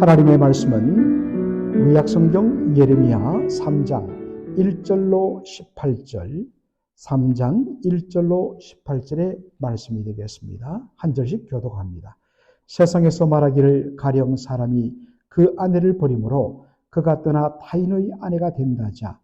하나님의 말씀은 구약성경 예레미야 3장 1절로 18절, 3장 1절로 18절의 말씀이 되겠습니다. 한 절씩 교독합니다. 세상에서 말하기를 가령 사람이 그 아내를 버림으로 그가 떠나 타인의 아내가 된다자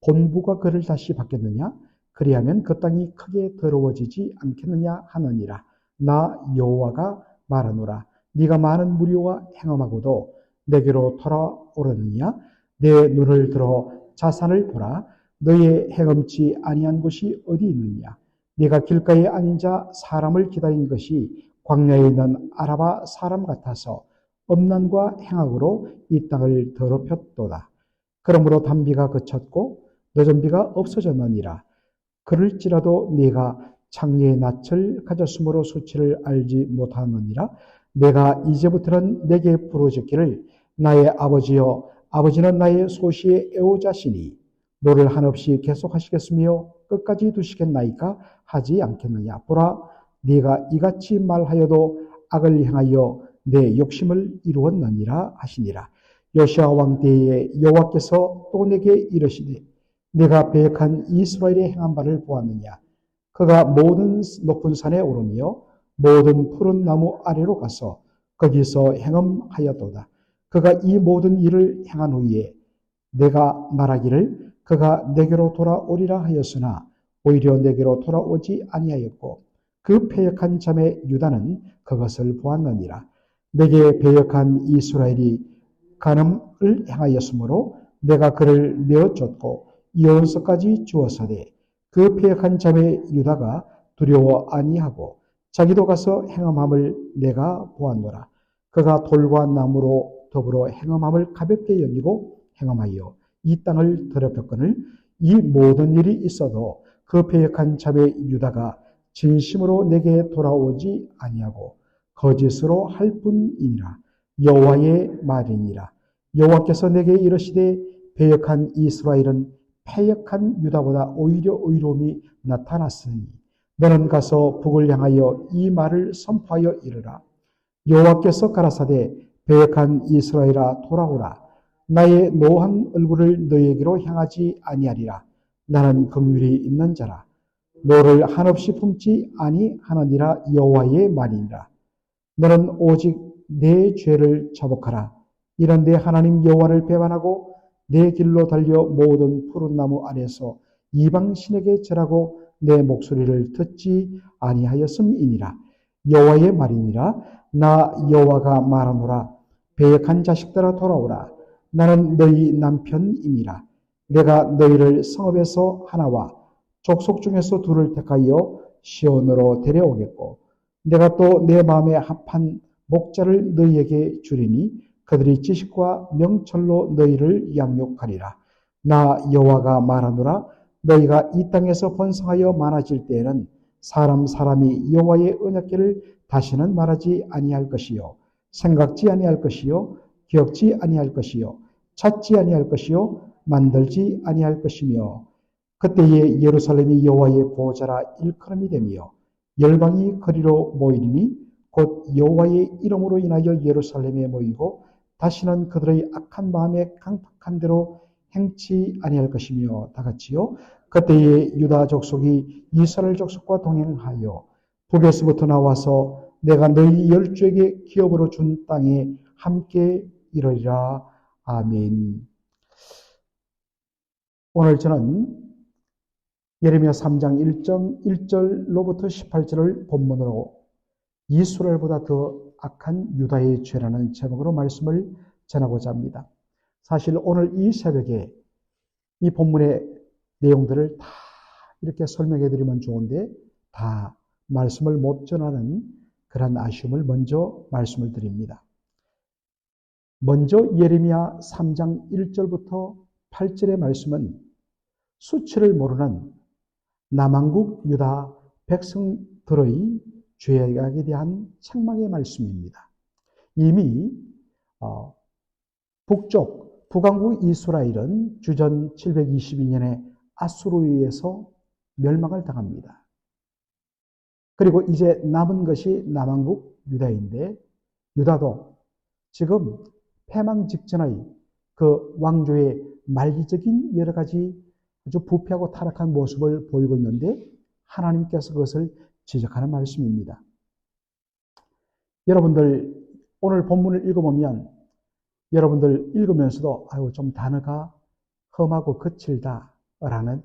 본부가 그를 다시 받겠느냐? 그리하면 그 땅이 크게 더러워지지 않겠느냐 하느니라. 나 여호와가 말하노라. 네가 많은 무리와 행함하고도 내게로 돌아오려느냐? 내 눈을 들어 자산을 보라. 너의 행음치 아니한 곳이 어디 있느냐? 네가 길가에 앉아 사람을 기다린 것이 광야에 있는 아라바 사람 같아서 엄난과 행악으로 이 땅을 더럽혔도다. 그러므로 단비가 그쳤고 늦은 비가 없어졌느니라. 그럴지라도 네가 창녀의 낯을 가졌으므로 수치를 알지 못하느니라. 내가 이제부터는 내게 부르짖기를 나의 아버지여, 아버지는 나의 소시의 애호자시니 너를 한없이 계속하시겠으며 끝까지 두시겠나이까 하지 않겠느냐. 보라, 네가 이같이 말하여도 악을 행하여 내 욕심을 이루었느니라 하시니라. 요시야 왕 때에 여호와께서 또 내게 이르시되 내가 배역한 이스라엘의 행한 바를 보았느냐. 그가 모든 높은 산에 오르며 모든 푸른 나무 아래로 가서 거기서 행음하였도다. 그가 이 모든 일을 행한 후에 내가 말하기를 그가 내게로 돌아오리라 하였으나 오히려 내게로 돌아오지 아니하였고 그 패역한 자매 유다는 그것을 보았느니라. 내게 배역한 이스라엘이 간음을 행하였으므로 내가 그를 내어쫓고 이혼서까지 주었으되 그 패역한 자매 유다가 두려워 아니하고 자기도 가서 행음함을 내가 보았노라. 그가 돌과 나무로 더불어 행음함을 가볍게 여기고 행음하여 이 땅을 더럽혔거늘 이 모든 일이 있어도 그 패역한 자매 유다가 진심으로 내게 돌아오지 아니하고 거짓으로 할 뿐이니라. 여호와의 말이니라. 여호와께서 내게 이르시되 패역한 이스라엘은 패역한 유다보다 오히려 의로움이 나타났으니 너는 가서 북을 향하여 이 말을 선포하여 이르라. 여호와께서 가라사대 패역한 이스라엘아 돌아오라. 나의 노한 얼굴을 너에게로 향하지 아니하리라. 나는 긍휼이 있는 자라. 너를 한없이 품지 아니하느니라. 여호와의 말이니라. 너는 오직 내 죄를 자복하라. 이런데 하나님 여호와를 배반하고 내 길로 달려 모든 푸른 나무 아래서 이방 신에게 절하고 내 목소리를 듣지 아니하였음이니라. 여호와의 말이니라. 나 여호와가 말하노라. 배역한 자식들아 돌아오라. 나는 너희 남편임이라. 내가 너희를 성읍에서 하나와 족속 중에서 둘을 택하여 시온으로 데려오겠고 내가 또 내 마음에 합한 목자를 너희에게 주리니 그들이 지식과 명철로 너희를 양육하리라. 나 여호와가 말하노라. 너희가 이 땅에서 번성하여 많아질 때에는 사람이 여호와의 언약궤를 다시는 말하지 아니할 것이요 생각지 아니할 것이요 기억지 아니할 것이요 찾지 아니할 것이요 만들지 아니할 것이며 그때에 예루살렘이 여호와의 보호자라 일컬음이 되며 열방이 거리로 모이리니 곧 여호와의 이름으로 인하여 예루살렘에 모이고 다시는 그들의 악한 마음에 강팍한 대로 행치 아니할 것이며 다같이요 그때에 유다 족속이 이스라엘 족속과 동행하여 북에서부터 나와서 내가 너희 열주에게 기업으로 준 땅에 함께 이르리라. 아멘. 오늘 저는 예레미야 3장 1절로부터 18절을 본문으로 이스라엘보다 더 악한 유다의 죄라는 제목으로 말씀을 전하고자 합니다. 사실 오늘 이 새벽에 이 본문의 내용들을 다 이렇게 설명해 드리면 좋은데 다 말씀을 못 전하는 그런 아쉬움을 먼저 말씀을 드립니다. 먼저 예레미야 3장 1절부터 8절의 말씀은 수치를 모르는 남한국 유다 백성들의 죄악에 대한 책망의 말씀입니다. 이미 북왕국 이스라엘은 주전 722년에 아수르에 의해서 멸망을 당합니다. 그리고 이제 남은 것이 남한국 유다인데 유다도 지금 패망 직전의 그 왕조의 말기적인 여러 가지 아주 부패하고 타락한 모습을 보이고 있는데 하나님께서 그것을 지적하는 말씀입니다. 여러분들 오늘 본문을 읽어보면 여러분들 읽으면서도 아유 좀 단어가 험하고 거칠다라는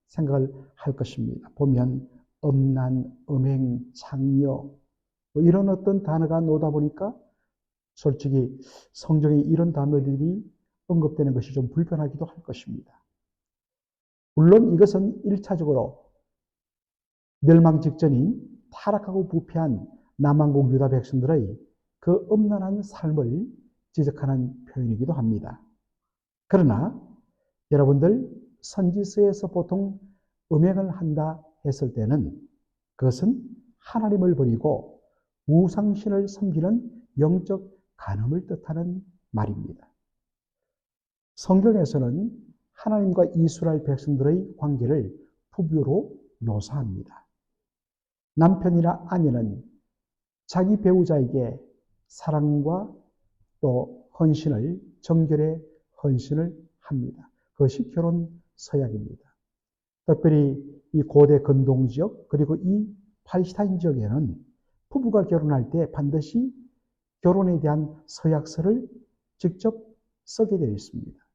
생각을 할 것입니다. 보면 음란, 음행, 창녀 뭐 이런 어떤 단어가 나오다 보니까 솔직히 성경에 이런 단어들이 언급되는 것이 좀 불편하기도 할 것입니다. 물론 이것은 1차적으로 멸망 직전인 타락하고 부패한 남왕국 유다 백성들의 그 음란한 삶을 지적하는 표현이기도 합니다. 그러나 여러분들 선지서에서 보통 음행을 한다 했을 때는 그것은 하나님을 버리고 우상신을 섬기는 영적 간음을 뜻하는 말입니다. 성경에서는 하나님과 이스라엘 백성들의 관계를 부부로 묘사합니다. 남편이나 아내는 자기 배우자에게 사랑과 또 헌신을, 정결의 헌신을 합니다. 그것이 결혼 서약입니다. 특별히 이 고대 근동 지역 그리고 이 팔레스타인 지역에는 부부가 결혼할 때 반드시 결혼에 대한 서약서를 직접 쓰게 되어 있습니다.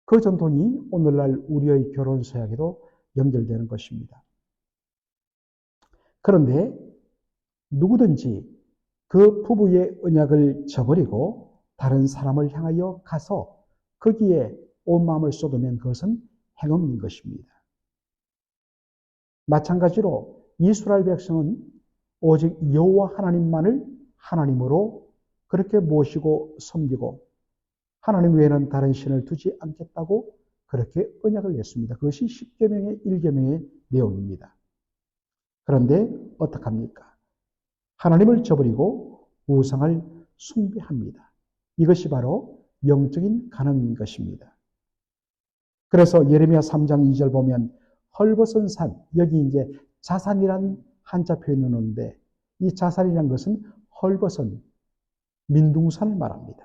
그 전통이 오늘날 우리의 결혼 서약에도 연결되는 것입니다. 그런데 누구든지 그 부부의 언약을 저버리고 다른 사람을 향하여 가서 거기에 온 마음을 쏟으면 그것은 행음인 것입니다. 마찬가지로 이스라엘 백성은 오직 여호와 하나님만을 하나님으로 그렇게 모시고 섬기고 하나님 외에는 다른 신을 두지 않겠다고 그렇게 언약을 냈습니다. 그것이 10계명의 1계명의 내용입니다. 그런데 어떡합니까? 하나님을 저버리고 우상을 숭배합니다. 이것이 바로 영적인 간음인 것입니다. 그래서 예레미야 3장 2절 보면 헐벗은 산, 여기 이제 자산이란 한자 표현이 오는데 이 자산이란 것은 헐벗은 민둥산을 말합니다.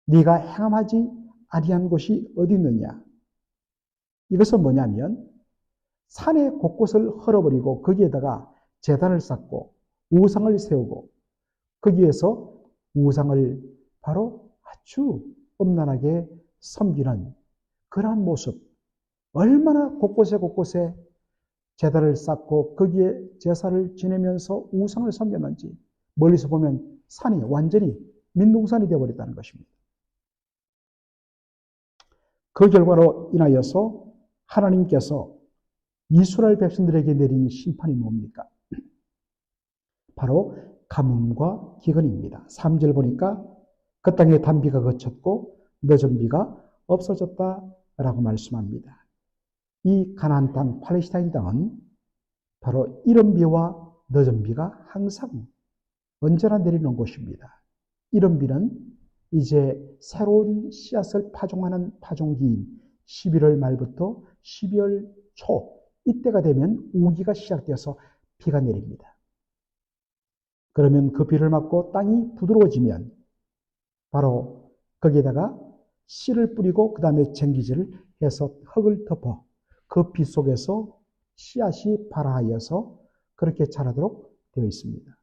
네가 행함하지 아니한 곳이 어디 있느냐? 이것은 뭐냐면 산의 곳곳을 헐어버리고 거기에다가 제단을 쌓고 우상을 세우고 거기에서 우상을 바로 아주 음란하게 섬기는 그러한 모습, 얼마나 곳곳에 제단을 쌓고 거기에 제사를 지내면서 우상을 섬겼는지 멀리서 보면 산이 완전히 민둥산이 되어버렸다는 것입니다. 그 결과로 인하여서 하나님께서 이스라엘 백성들에게 내린 심판이 뭡니까? 바로 가뭄과 기근입니다. 3절 보니까 그 땅에 단비가 그쳤고 늦은 비가 없어졌다라고 말씀합니다. 이 가나안 땅, 팔레스타인 땅은 바로 이른 비와 늦은 비가 항상 언제나 내리는 곳입니다. 이른 비는 이제 새로운 씨앗을 파종하는 파종기인 11월 말부터 12월 초 이때가 되면 우기가 시작되어서 비가 내립니다. 그러면 그 비를 맞고 땅이 부드러워지면 바로 거기에다가 씨를 뿌리고 그 다음에 쟁기질을 해서 흙을 덮어 그 비 속에서 씨앗이 발아하여서 그렇게 자라도록 되어 있습니다.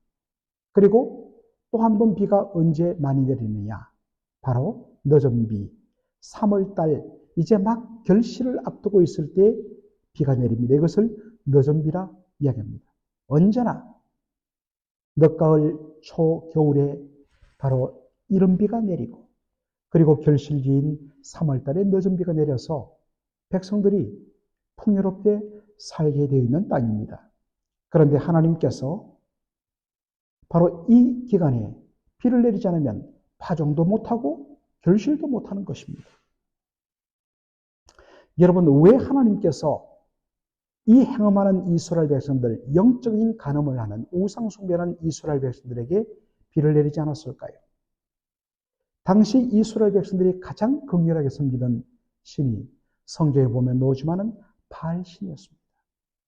그리고 또 한 번 비가 언제 많이 내리느냐? 바로 늦은 비, 3월달 이제 막 결실을 앞두고 있을 때 비가 내립니다. 이것을 늦은 비라 이야기합니다. 언제나 늦가을, 초, 겨울에 바로 이른 비가 내리고 그리고 결실기인 3월달에 늦은 비가 내려서 백성들이 풍요롭게 살게 되어 있는 땅입니다. 그런데 하나님께서 바로 이 기간에 비를 내리지 않으면 파종도 못하고 결실도 못하는 것입니다. 여러분, 왜 하나님께서 이 행음하는 이스라엘 백성들, 영적인 간음을 하는 우상 숭배하는 이스라엘 백성들에게 비를 내리지 않았을까요? 당시 이스라엘 백성들이 가장 극렬하게 섬기던 신이 성경에 보면 나오지만은 바알 신이었습니다.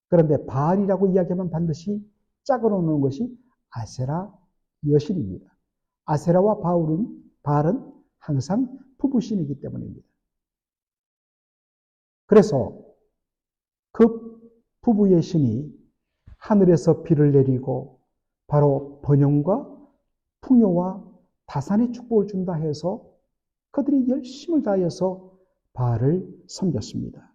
그런데 바알이라고 이야기하면 반드시 짝으로 놓는 것이 아세라 여신입니다. 아세라와 바알은 항상 부부신이기 때문입니다. 그래서 그 부부의 신이 하늘에서 비를 내리고 바로 번영과 풍요와 다산의 축복을 준다 해서 그들이 열심을 다해서 바알을 섬겼습니다.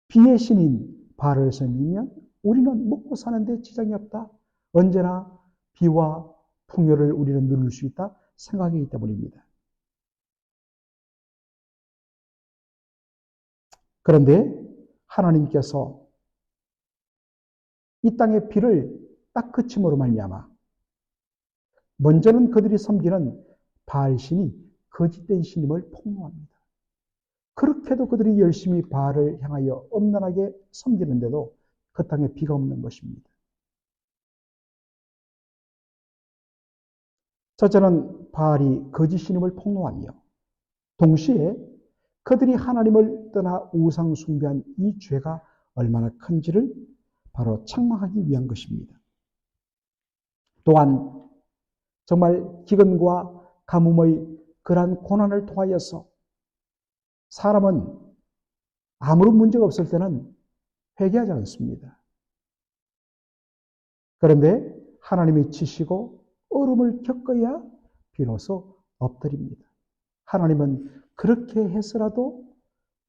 비의 신인 바알을 섬기면 우리는 먹고 사는데 지장이 없다. 언제나 비와 풍요를 우리는 누릴 수 있다 생각하기 때문입니다. 그런데 하나님께서 이 땅의 비를 딱 그침으로 말미암아 먼저는 그들이 섬기는 바알신이 거짓된 신임을 폭로합니다. 그렇게도 그들이 열심히 바알을 향하여 엄란하게 섬기는데도 그 땅에 비가 없는 것입니다. 첫째는 바알이 거짓 신임을 폭로하며 동시에 그들이 하나님을 떠나 우상 숭배한 이 죄가 얼마나 큰지를 바로 책망하기 위한 것입니다. 또한 정말 기근과 가뭄의 그러한 고난을 통하여서 사람은 아무런 문제가 없을 때는 회개하지 않습니다. 그런데 하나님이 치시고 얼음을 겪어야 비로소 엎드립니다. 하나님은 그렇게 해서라도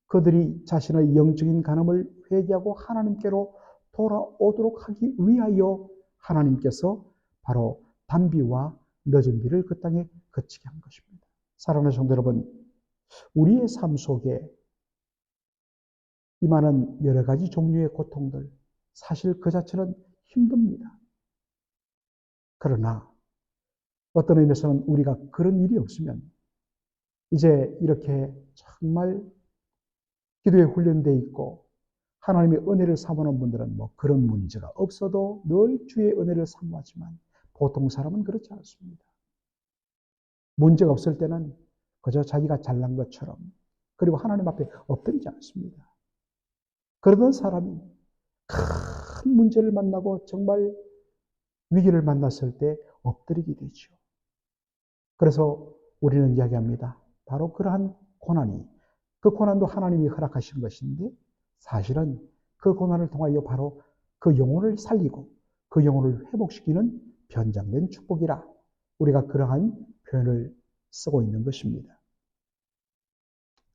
그들이 자신의 영적인 간음을 회개하고 하나님께로 돌아오도록 하기 위하여 하나님께서 바로 단비와 늦은 비를 그 땅에 그치게 한 것입니다. 사랑하는 성도 여러분, 우리의 삶 속에 임하는 여러 가지 종류의 고통들, 사실 그 자체는 힘듭니다. 그러나 어떤 의미에서는 우리가 그런 일이 없으면 이제 이렇게 정말 기도에 훈련되어 있고 하나님의 은혜를 사모하는 분들은 뭐 그런 문제가 없어도 늘 주의 은혜를 사모하지만 보통 사람은 그렇지 않습니다. 문제가 없을 때는 그저 자기가 잘난 것처럼 그리고 하나님 앞에 엎드리지 않습니다. 그러던 사람이 큰 문제를 만나고 정말 위기를 만났을 때 엎드리게 되죠. 그래서 우리는 이야기합니다. 바로 그러한 고난이, 그 고난도 하나님이 허락하신 것인데 사실은 그 고난을 통하여 바로 그 영혼을 살리고 그 영혼을 회복시키는 변장된 축복이라 우리가 그러한 표현을 쓰고 있는 것입니다.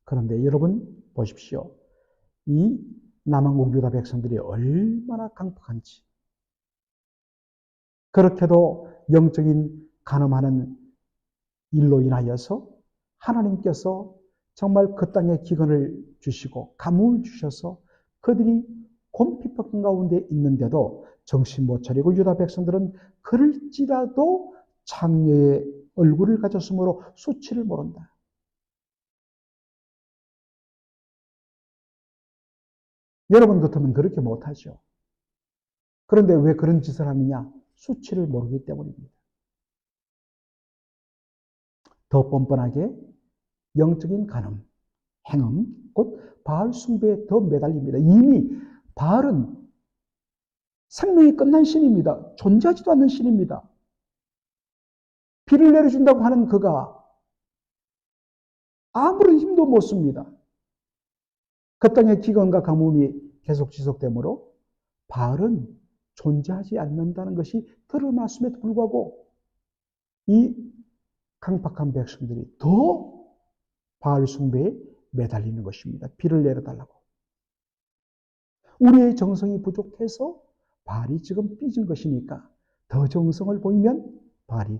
그런데 여러분 보십시오. 이 남한국 유다 백성들이 얼마나 강팍한지, 그렇게도 영적인 간음하는 일로 인하여서 하나님께서 정말 그 땅에 기근을 주시고 가뭄을 주셔서 그들이 곰핍한 가운데 있는데도 정신 못 차리고 유다 백성들은 그럴지라도 창녀의 얼굴을 가졌으므로 수치를 모른다. 여러분 같으면 그렇게 못하죠. 그런데 왜 그런 짓을 하느냐? 수치를 모르기 때문입니다. 더 뻔뻔하게 영적인 간음, 행음, 곧 바알 숭배에 더 매달립니다. 이미 바알은 생명이 끝난 신입니다. 존재하지도 않는 신입니다. 비를 내려준다고 하는 그가 아무런 힘도 못 씁니다. 그 땅의 기근과 가뭄이 계속 지속되므로 바알은 존재하지 않는다는 것이 드러났음에도 불구하고 이 강팍한 백성들이 더 바알 숭배에 매달리는 것입니다. 비를 내려달라고. 우리의 정성이 부족해서 바알이 지금 삐진 것이니까 더 정성을 보이면 바알이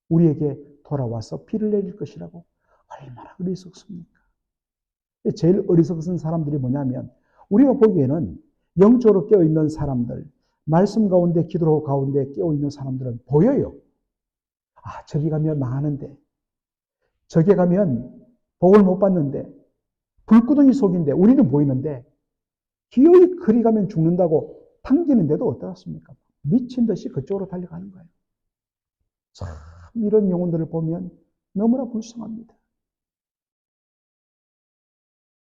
우리에게 돌아와서 비를 내릴 것이라고. 얼마나 어리석습니까? 제일 어리석은 사람들이 뭐냐면 우리가 보기에는 영적으로 깨어있는 사람들, 말씀 가운데 기도 가운데 깨어있는 사람들은 보여요. 아, 저기 가면 망하는데, 저기 가면 복을 못 받는데, 불구덩이 속인데 우리는 보이는데 기어이 그리 가면 죽는다고 당기는데도 어떻습니까? 미친 듯이 그쪽으로 달려가는 거예요. 참 이런 영혼들을 보면 너무나 불쌍합니다.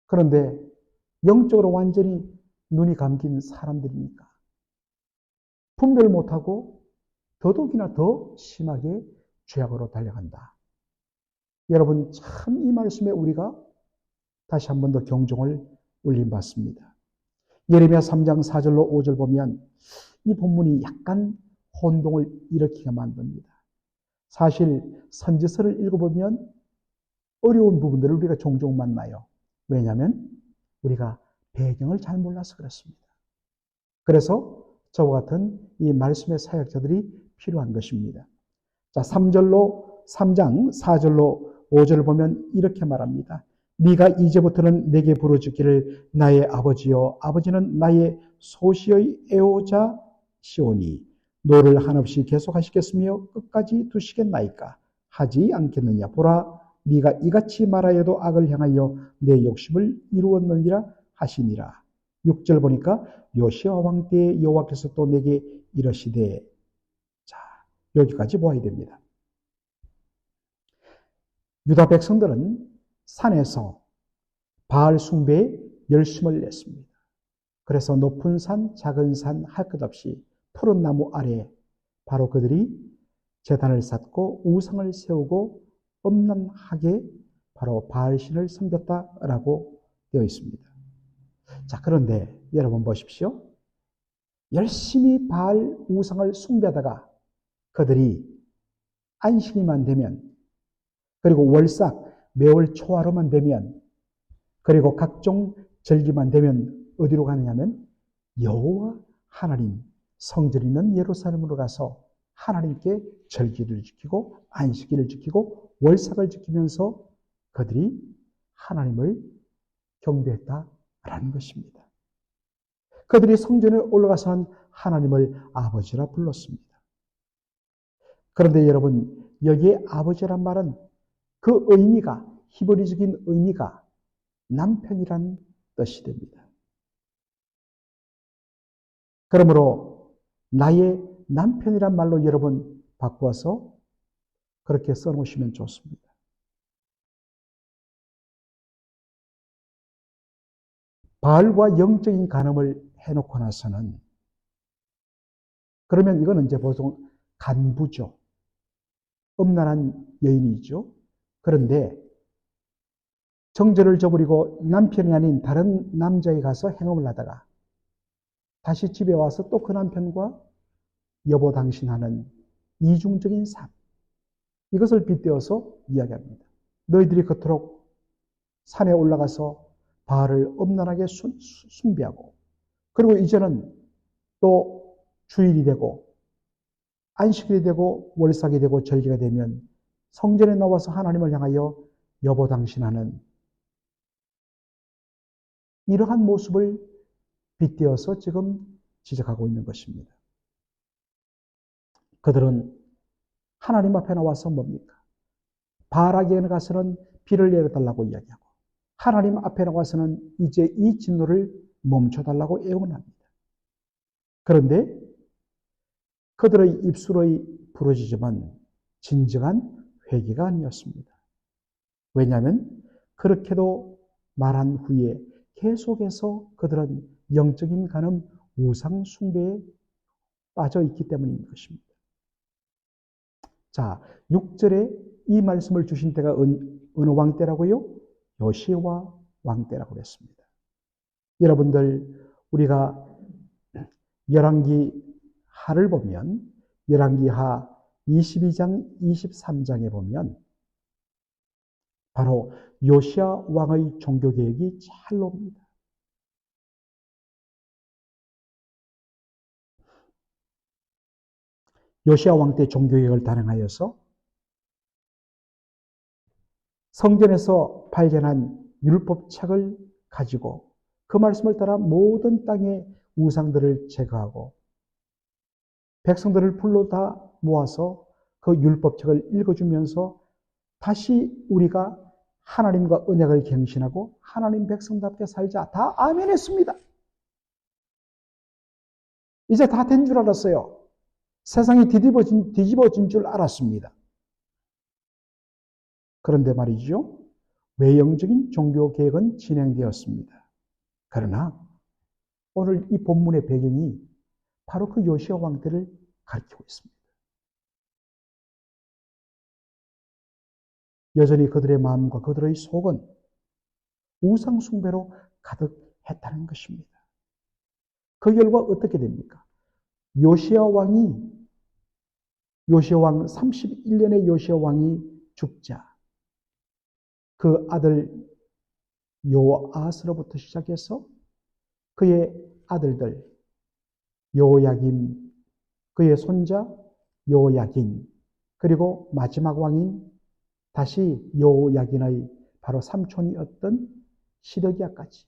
그런데 영적으로 완전히 눈이 감긴 사람들이니까 분별 못하고 더더욱이나 더 심하게 죄악으로 달려간다. 여러분, 참 이 말씀에 우리가 다시 한 번 더 경종을 울림받습니다. 예레미야 3장 4절로 5절 보면 이 본문이 약간 혼동을 일으키게 만듭니다. 사실 선지서를 읽어보면 어려운 부분들을 우리가 종종 만나요. 왜냐하면 우리가 배경을 잘 몰라서 그렇습니다. 그래서 저와 같은 이 말씀의 사역자들이 필요한 것입니다. 자, 3장 4절로 5절을 보면 이렇게 말합니다. 네가 이제부터는 내게 부르짖기를 나의 아버지여, 아버지는 나의 소시의 애호자시오니 노를 한없이 계속하시겠으며 끝까지 두시겠나이까? 하지 않겠느냐? 보라, 네가 이같이 말하여도 악을 향하여 내 욕심을 이루었느니라 하시니라. 6절 보니까 요시야 왕 때에 여호와께서 또 내게 이러시되, 자, 여기까지 보아야 됩니다. 유다 백성들은 산에서 바알 숭배에 열심을 냈습니다. 그래서 높은 산, 작은 산 할 것 없이 푸른 나무 아래 바로 그들이 제단을 쌓고 우상을 세우고 엄란하게 바로 바알신을 섬겼다라고 되어 있습니다. 자, 그런데 여러분 보십시오. 열심히 바알 우상을 숭배하다가 그들이 안식일만 되면, 그리고 월삭, 매월 초하루만 되면, 그리고 각종 절기만 되면 어디로 가느냐면 여호와 하나님 성전이 있는 예루살렘으로 가서 하나님께 절기를 지키고 안식일을 지키고 월삭을 지키면서 그들이 하나님을 경배했다라는 것입니다. 그들이 성전에 올라가서는 하나님을 아버지라 불렀습니다. 그런데 여러분, 여기에 아버지란 말은 그 의미가, 히브리적인 의미가 남편이란 뜻이 됩니다. 그러므로 나의 남편이란 말로 여러분 바꾸어서 그렇게 써놓으시면 좋습니다. 바알과 영적인 간음을 해놓고 나서는, 그러면 이거는 이제 보통 간부죠. 음란한 여인이죠. 그런데 정절을 저버리고 남편이 아닌 다른 남자에 가서 행음을 하다가 다시 집에 와서 또 그 남편과 여보 당신 하는 이중적인 삶, 이것을 빗대어서 이야기합니다. 너희들이 그토록 산에 올라가서 바알을 엄란하게 숭배하고, 그리고 이제는 또 주일이 되고 안식일이 되고 월삭이 되고 절기가 되면 성전에 나와서 하나님을 향하여 여보 당신 하는 이러한 모습을 빗대어서 지금 지적하고 있는 것입니다. 그들은 하나님 앞에 나와서 뭡니까? 바알에게 가서는 비를 내려달라고 이야기하고, 하나님 앞에 나와서는 이제 이 진노를 멈춰달라고 애원합니다. 그런데 그들의 입술의 부르짖음은 진정한 회개가 아니었습니다. 왜냐하면 그렇게도 말한 후에 계속해서 그들은 영적인 간음, 우상 숭배에 빠져 있기 때문인 것입니다. 자, 6절에 이 말씀을 주신 때가 어느 왕 때라고요? 요시야 왕 때라고 그랬습니다. 여러분들, 우리가 열왕기 하를 보면, 열왕기 하 22장, 23장에 보면 바로 요시야 왕의 종교개혁이 잘 나옵니다. 요시야 왕 때 종교개혁을 단행하여서 성전에서 발견한 율법책을 가지고 그 말씀을 따라 모든 땅의 우상들을 제거하고 백성들을 불러 다 모아서 그 율법책을 읽어주면서 다시 우리가 하나님과 언약을 갱신하고 하나님 백성답게 살자, 다 아멘했습니다. 이제 다 된 줄 알았어요. 세상이 뒤집어진 줄 알았습니다. 그런데 말이죠, 외형적인 종교개혁은 진행되었습니다. 그러나 오늘 이 본문의 배경이 바로 그 요시야 왕 때를 가리키고 있습니다. 여전히 그들의 마음과 그들의 속은 우상숭배로 가득했다는 것입니다. 그 결과 어떻게 됩니까? 요시야 왕 31년의 요시야 왕이 죽자 그 아들 요아스로부터 시작해서 그의 아들들 요야김, 그의 손자 요야긴, 그리고 마지막 왕인 다시 요야긴의 바로 삼촌이었던 시드기야까지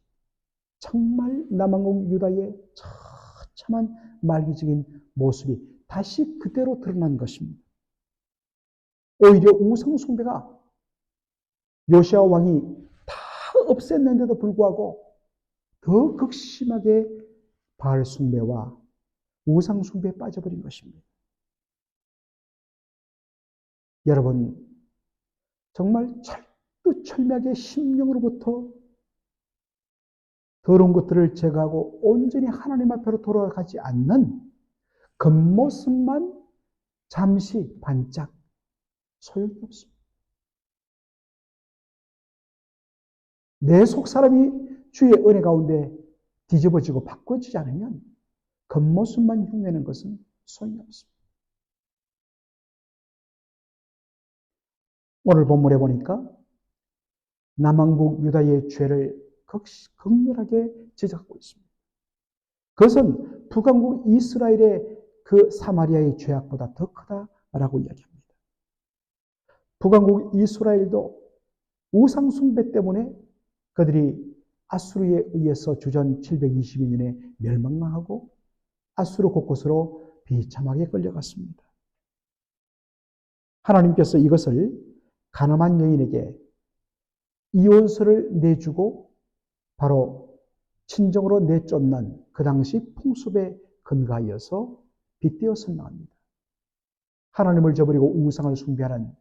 정말 남왕국 유다의 처참한 말기적인 모습이 다시 그대로 드러난 것입니다. 오히려 우상숭배가 요시야 왕이 다 없앴는데도 불구하고 더 극심하게 바알 숭배와 우상 숭배에 빠져버린 것입니다. 여러분, 정말 철두철미하게 심령으로부터 더러운 것들을 제거하고 온전히 하나님 앞으로 돌아가지 않는 겉모습만 잠시 반짝 소용이 없습니다. 내 속사람이 주의 은혜 가운데 뒤집어지고 바꿔지지 않으면 겉모습만 흉내내는 것은 소용이 없습니다. 오늘 본문에 보니까 남왕국 유다의 죄를 극렬하게 지적하고 있습니다. 그것은 북왕국 이스라엘의 그 사마리아의 죄악보다 더 크다라고 이야기합니다. 북왕국 이스라엘도 우상 숭배 때문에 그들이 아수르에 의해서 주전 722년에 멸망하고 아수르 곳곳으로 비참하게 끌려갔습니다. 하나님께서 이것을 가늠한 여인에게 이혼서를 내주고 바로 친정으로 내쫓는 그 당시 풍습에 근거하여서 빗대어 설명합니다. 하나님을 저버리고 우상을 숭배하는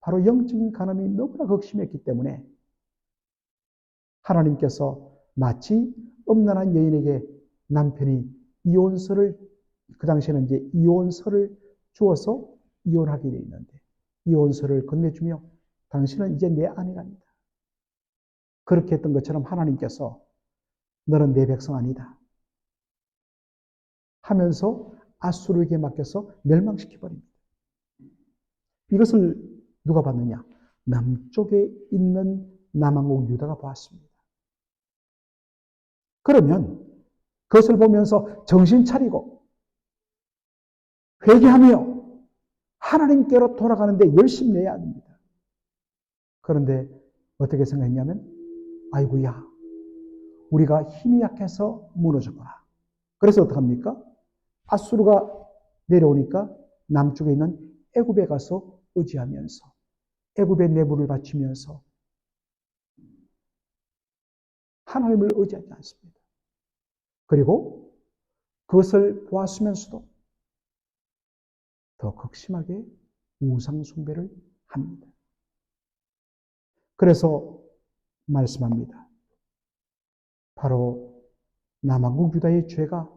바로 영적인 가늠이 너무나 극심했기 때문에 하나님께서 마치 음란한 여인에게 남편이 이혼서를 그 당시에는 이제 이혼서를 주어서 이혼하게 되어 있는데 이혼서를 건네주며 당신은 이제 내 아내랍니다. 그렇게 했던 것처럼 하나님께서 너는 내 백성 아니다 하면서 아수르에게 맡겨서 멸망시켜버립니다. 이것을 누가 봤느냐? 남쪽에 있는 남왕국 유다가 보았습니다. 그러면 그것을 보면서 정신 차리고 회개하며 하나님께로 돌아가는데 열심히 내야 합니다. 그런데 어떻게 생각했냐면 아이고야 우리가 힘이 약해서 무너졌구나. 그래서 어떡합니까? 아수르가 내려오니까 남쪽에 있는 애굽에 가서 의지하면서 애굽의 내부를 바치면서 하나님을 의지하지 않습니다. 그리고 그것을 보았으면서도 더 극심하게 우상 숭배를 합니다. 그래서 말씀합니다. 바로 남왕국 유다의 죄가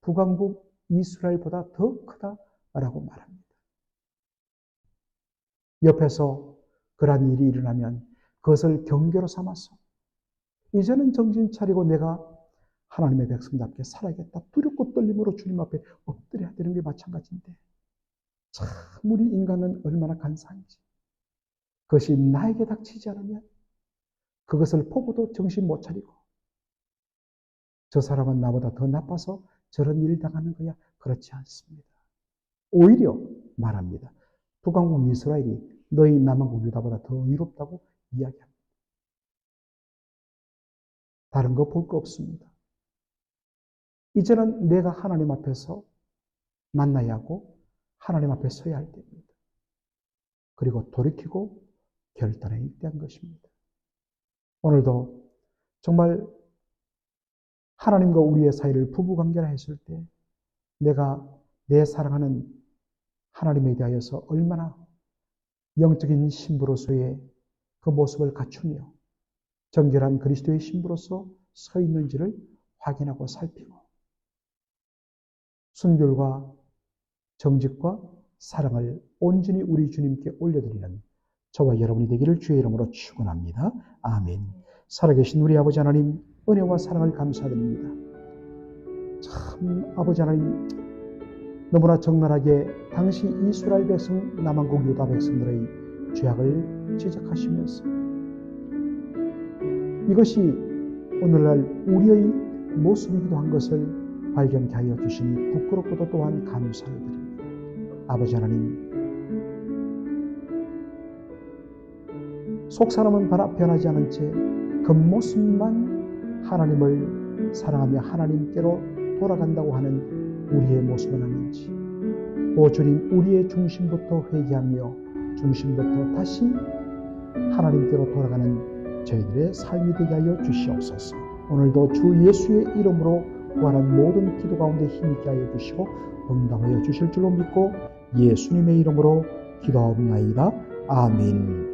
북왕국 이스라엘보다 더 크다라고 말합니다. 옆에서 그러한 일이 일어나면 그것을 경계로 삼아서 이제는 정신 차리고 내가 하나님의 백성답게 살아야겠다. 두렵고 떨림으로 주님 앞에 엎드려야 되는 게 마찬가지인데 참 우리 인간은 얼마나 간사한지 그것이 나에게 닥치지 않으면 그것을 보고도 정신 못 차리고 저 사람은 나보다 더 나빠서 저런 일 당하는 거야. 그렇지 않습니다. 오히려 말합니다. 북왕국 이스라엘이 너희 남왕국 유다보다 더 의롭다고 이야기합니다. 다른 거 볼 거 없습니다. 이제는 내가 하나님 앞에서 만나야 하고 하나님 앞에 서야 할 때입니다. 그리고 돌이키고 결단해야 할 것입니다. 오늘도 정말 하나님과 우리의 사이를 부부관계라 했을 때 내가 내 사랑하는 하나님에 대하여서 얼마나 영적인 신부로서의 그 모습을 갖추며 정결한 그리스도의 신부로서 서 있는지를 확인하고 살피고 순결과 정직과 사랑을 온전히 우리 주님께 올려드리는 저와 여러분이 되기를 주의 이름으로 축원합니다. 아멘. 살아계신 우리 아버지 하나님, 은혜와 사랑을 감사드립니다. 참 아버지 하나님, 너무나 적나라하게 당시 이스라엘 백성, 남한국 유다 백성들의 죄악을 지적하시면서 이것이 오늘날 우리의 모습이기도 한 것을 발견케 하여 주시니 부끄럽고도 또한 감사를 드립니다. 아버지 하나님, 속사람은 변하지 않은 채 겉모습만 하나님을 사랑하며 하나님께로 돌아간다고 하는 우리의 모습은 아닌지, 오 주님, 우리의 중심부터 회개하며 중심부터 다시 하나님께로 돌아가는 저희들의 삶이 되게 하여 주시옵소서. 오늘도 주 예수의 이름으로 구하는 모든 기도 가운데 힘있게 하여 주시고 응답하여 주실 줄로 믿고 예수님의 이름으로 기도하옵나이다. 아멘.